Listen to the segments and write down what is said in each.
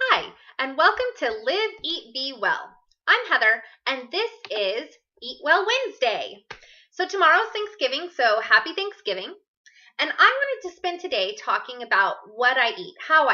Hi, and welcome to Live, Eat, Be Well. I'm Heather, and this is Eat Well Wednesday. So, tomorrow's Thanksgiving, so happy Thanksgiving. And I wanted to spend today talking about what I eat, how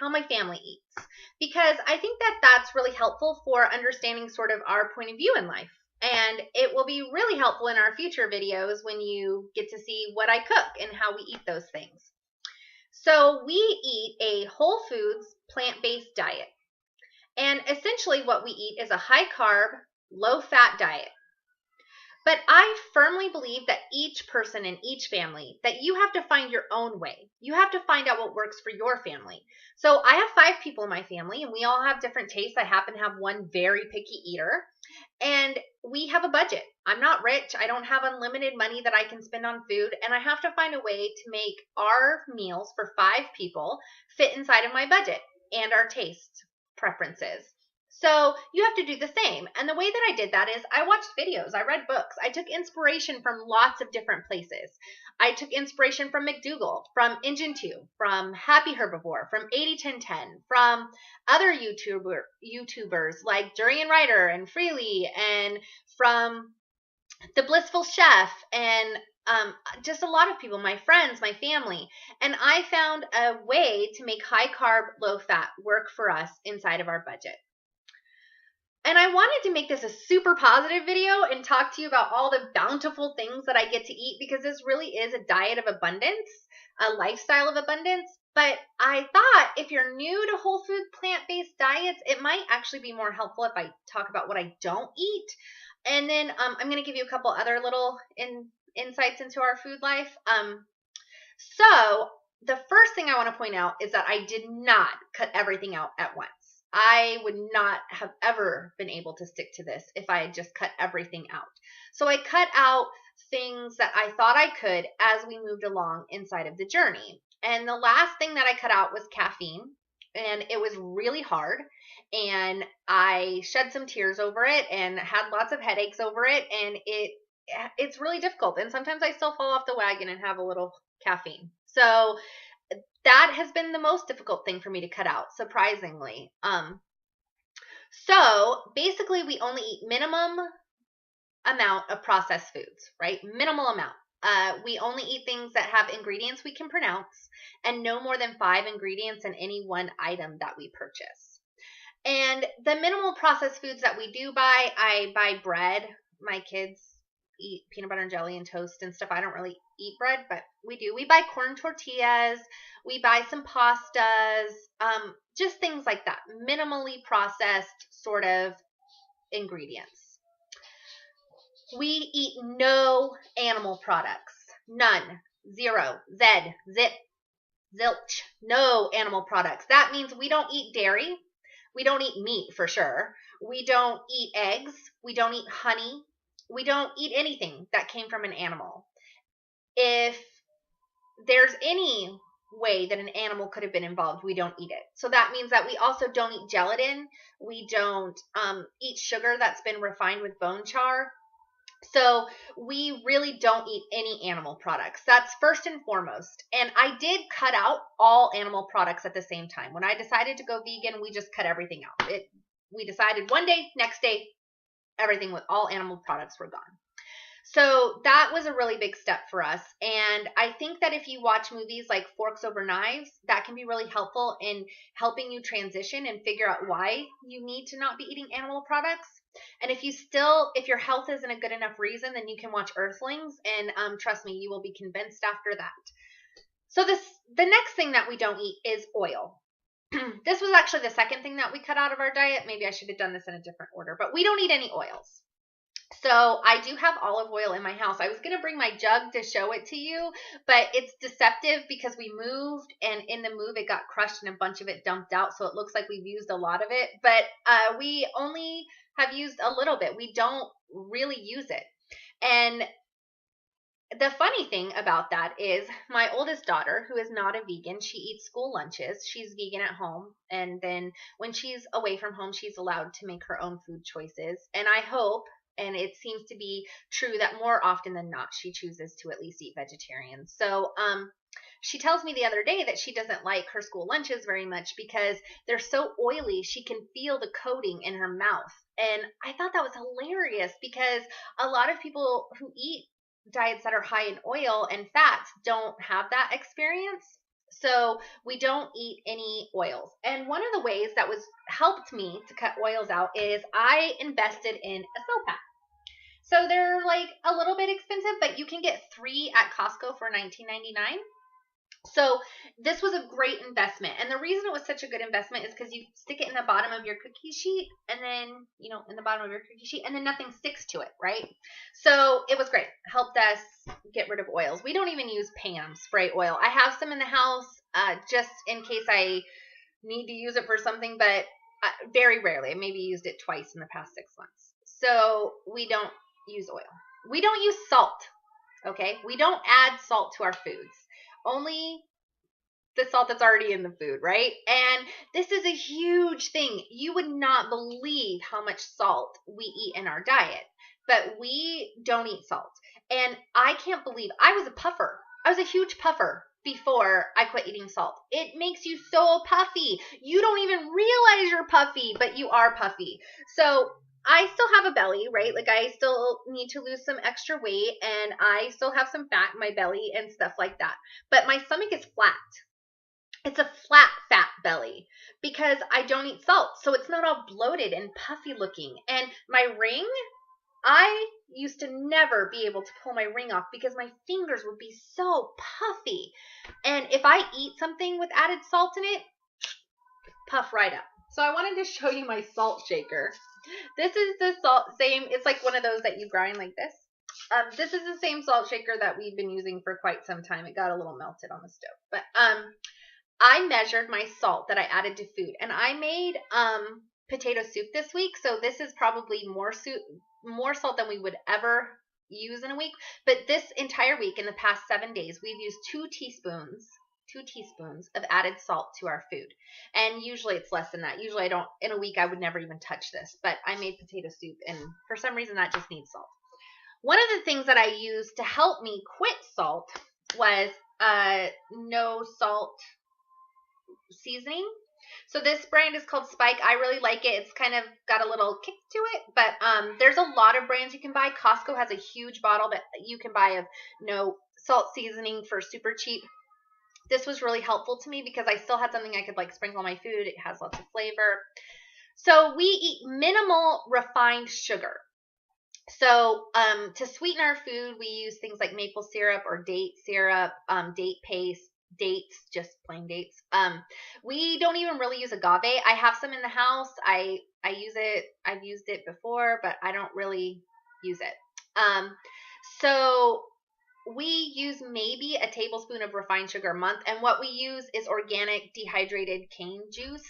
my family eats, because I think that that's really helpful for understanding sort of our point of view in life. And it will be really helpful in our future videos when you get to see what I cook and how we eat those things. So, we eat a whole foods, plant based diet. And essentially, what we eat is a high carb, low fat diet. But I firmly believe that each person in each family, that you have to find your own way. You have to find out what works for your family. So I have 5 people in my family, and we all have different tastes. I happen to have one very picky eater, and we have a budget. I'm not rich. I don't have unlimited money that I can spend on food, and I have to find a way to make our meals for 5 people fit inside of my budget and our taste preferences. So you have to do the same. And the way that I did that is I watched videos, I read books, I took inspiration from lots of different places. I took inspiration from McDougall, from Engine 2, from Happy Herbivore, from 80-10-10, from other YouTubers like Durian Ryder and Freely, and from The Blissful Chef, and just a lot of people, my friends, my family. And I found a way to make high carb, low fat work for us inside of our budget. And I wanted to make this a super positive video and talk to you about all the bountiful things that I get to eat, because this really is a diet of abundance, a lifestyle of abundance. But I thought if you're new to whole food plant-based diets, it might actually be more helpful if I talk about what I don't eat. And then I'm going to give you a couple other little insights into our food life. So the first thing I want to point out is that I did not cut everything out at once. I would not have ever been able to stick to this if I had just cut everything out. So I cut out things that I thought I could as we moved along inside of the journey. And the last thing that I cut out was caffeine, and it was really hard. And I shed some tears over it and had lots of headaches over it, and it's really difficult. And sometimes I still fall off the wagon and have a little caffeine. So that has been the most difficult thing for me to cut out, surprisingly. So basically, we only eat minimum amount of processed foods, right? Minimal amount. We only eat things that have ingredients we can pronounce, and no more than 5 ingredients in any one item that we purchase. And the minimal processed foods that we do buy, I buy bread. My kids eat peanut butter and jelly and toast and stuff. I don't really eat bread, but we do. We buy corn tortillas. We buy some pastas, just things like that. Minimally processed sort of ingredients. We eat no animal products. None. Zero. Zed. Zip. Zilch. No animal products. That means we don't eat dairy. We don't eat meat for sure. We don't eat eggs. We don't eat honey. We don't eat anything that came from an animal. If there's any way that an animal could have been involved, we don't eat it. So that means that we also don't eat gelatin. We don't eat sugar that's been refined with bone char. So we really don't eat any animal products. That's first and foremost. And I did cut out all animal products at the same time. When I decided to go vegan, we just cut everything out. We decided one day, next day, everything with all animal products were gone. So that was a really big step for us. And I think that if you watch movies like Forks Over Knives, that can be really helpful in helping you transition and figure out why you need to not be eating animal products. And if your health isn't a good enough reason, then you can watch Earthlings, and trust me, you will be convinced after that. So the next thing that we don't eat is oil. This was actually the second thing that we cut out of our diet. Maybe I should have done this in a different order, but we don't eat any oils. So I do have olive oil in my house. I was going to bring my jug to show it to you, but it's deceptive because we moved, and in the move it got crushed and a bunch of it dumped out. So it looks like we've used a lot of it, but we only have used a little bit. We don't really use it. And the funny thing about that is my oldest daughter, who is not a vegan, she eats school lunches. She's vegan at home. And then when she's away from home, she's allowed to make her own food choices. And I hope And it seems to be true that more often than not, she chooses to at least eat vegetarian. So, she tells me the other day that she doesn't like her school lunches very much because they're so oily. She can feel the coating in her mouth. And I thought that was hilarious because a lot of people who eat diets that are high in oil and fats don't have that experience. So we don't eat any oils. And one of the ways that was helped me to cut oils out is I invested in a soap pack. So they're like a little bit expensive, but you can get 3 at Costco for $19.99. So this was a great investment. And the reason it was such a good investment is because you stick it in the bottom of your cookie sheet and then, in the bottom of your cookie sheet, and then nothing sticks to it, right? So it was great. Helped us get rid of oils. We don't even use Pam spray oil. I have some in the house just in case I need to use it for something, but very rarely. I maybe used it twice in the past 6 months. So we don't use oil. We don't use salt, okay? We don't add salt to our foods. Only the salt that's already in the food, right? And this is a huge thing. You would not believe how much salt we eat in our diet, but we don't eat salt. And I can't believe I was a puffer. I was a huge puffer before I quit eating salt. It makes you so puffy. You don't even realize you're puffy, but you are puffy. So I still have a belly, right? Like I still need to lose some extra weight and I still have some fat in my belly and stuff like that. But my stomach is flat. It's a flat fat belly because I don't eat salt. So it's not all bloated and puffy looking. And my ring, I used to never be able to pull my ring off because my fingers would be so puffy. And if I eat something with added salt in it, puff right up. So I wanted to show you my salt shaker. This is the same, it's like one of those that you grind like this. This is the same salt shaker that we've been using for quite some time. It got a little melted on the stove. But I measured my salt that I added to food. And I made potato soup this week. So this is probably more salt than we would ever use in a week. But this entire week, in the past 7 days, we've used 2 teaspoons of added salt to our food. And usually it's less than that. Usually in a week I would never even touch this, but I made potato soup and for some reason that just needs salt. One of the things that I used to help me quit salt was no salt seasoning. So this brand is called Spike. I really like it. It's kind of got a little kick to it, but there's a lot of brands you can buy. Costco has a huge bottle that you can buy of no salt seasoning for super cheap. This was really helpful to me because I still had something I could like sprinkle on my food. It has lots of flavor. So we eat minimal refined sugar. So to sweeten our food, we use things like maple syrup or date syrup, date paste, dates, just plain dates. We don't even really use agave. I have some in the house. I use it. I've used it before, but I don't really use it. So we use maybe a tablespoon of refined sugar a month, and what we use is organic dehydrated cane juice.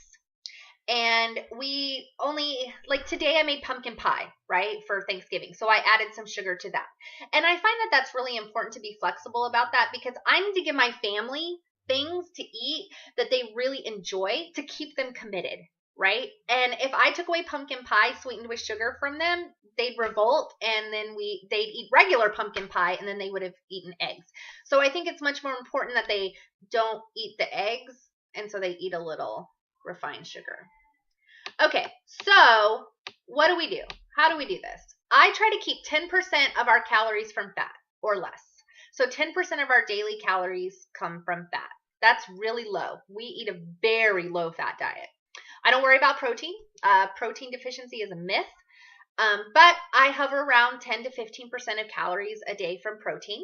And we only, like today I made pumpkin pie, right, for Thanksgiving. So I added some sugar to that. And I find that that's really important to be flexible about that because I need to give my family things to eat that they really enjoy to keep them committed, right? And if I took away pumpkin pie sweetened with sugar from them, they'd revolt and then they'd eat regular pumpkin pie and then they would have eaten eggs. So I think it's much more important that they don't eat the eggs and so they eat a little refined sugar. Okay, so what do? How do we do this? I try to keep 10% of our calories from fat or less. So 10% of our daily calories come from fat. That's really low. We eat a very low fat diet. I don't worry about protein. Protein deficiency is a myth. But I hover around 10 to 15% of calories a day from protein.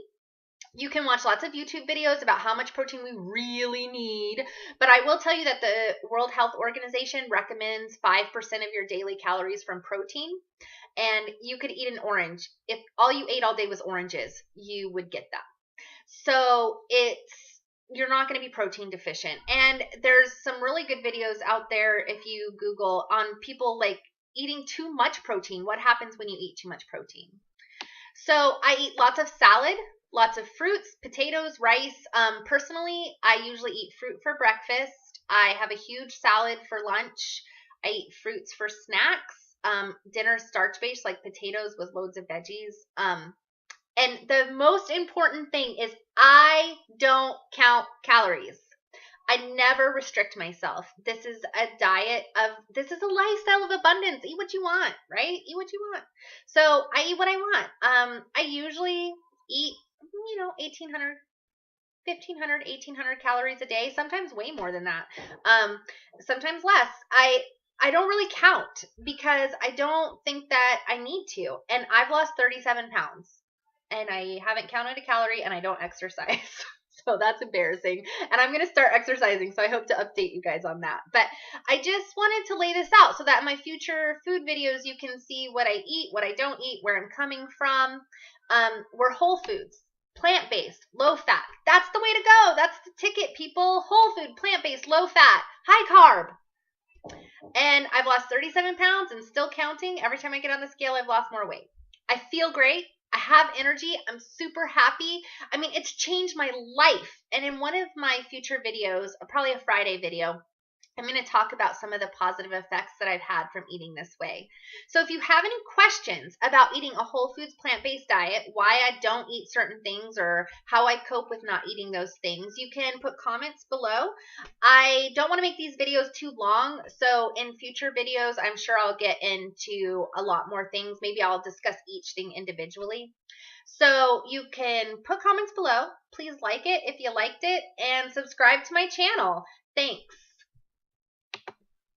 You can watch lots of YouTube videos about how much protein we really need, but I will tell you that the World Health Organization recommends 5% of your daily calories from protein, and you could eat an orange. If all you ate all day was oranges, you would get that. So you're not going to be protein deficient, and there's some really good videos out there if you Google on people like eating too much protein. What happens when you eat too much protein? So I eat lots of salad, lots of fruits, potatoes, rice. Personally, I usually eat fruit for breakfast. I have a huge salad for lunch. I eat fruits for snacks. dinner starch-based, like potatoes with loads of veggies. And the most important thing is I don't count calories. I never restrict myself. This is a this is a lifestyle of abundance. Eat what you want, right? Eat what you want. So I eat what I want. I usually eat, 1,800, 1,500, 1,800 calories a day, sometimes way more than that. Sometimes less. I don't really count because I don't think that I need to. And I've lost 37 pounds and I haven't counted a calorie and I don't exercise. So that's embarrassing. And I'm going to start exercising. So I hope to update you guys on that. But I just wanted to lay this out so that in my future food videos, you can see what I eat, what I don't eat, where I'm coming from. We're whole foods, plant-based, low fat. That's the way to go. That's the ticket, people. Whole food, plant-based, low fat, high carb. And I've lost 37 pounds and still counting. Every time I get on the scale, I've lost more weight. I feel great. I have energy. I'm super happy. I mean, it's changed my life. And in one of my future videos, probably a Friday video, I'm going to talk about some of the positive effects that I've had from eating this way. So if you have any questions about eating a whole foods plant-based diet, why I don't eat certain things or how I cope with not eating those things, you can put comments below. I don't want to make these videos too long, so in future videos, I'm sure I'll get into a lot more things. Maybe I'll discuss each thing individually. So you can put comments below. Please like it if you liked it and subscribe to my channel. Thanks.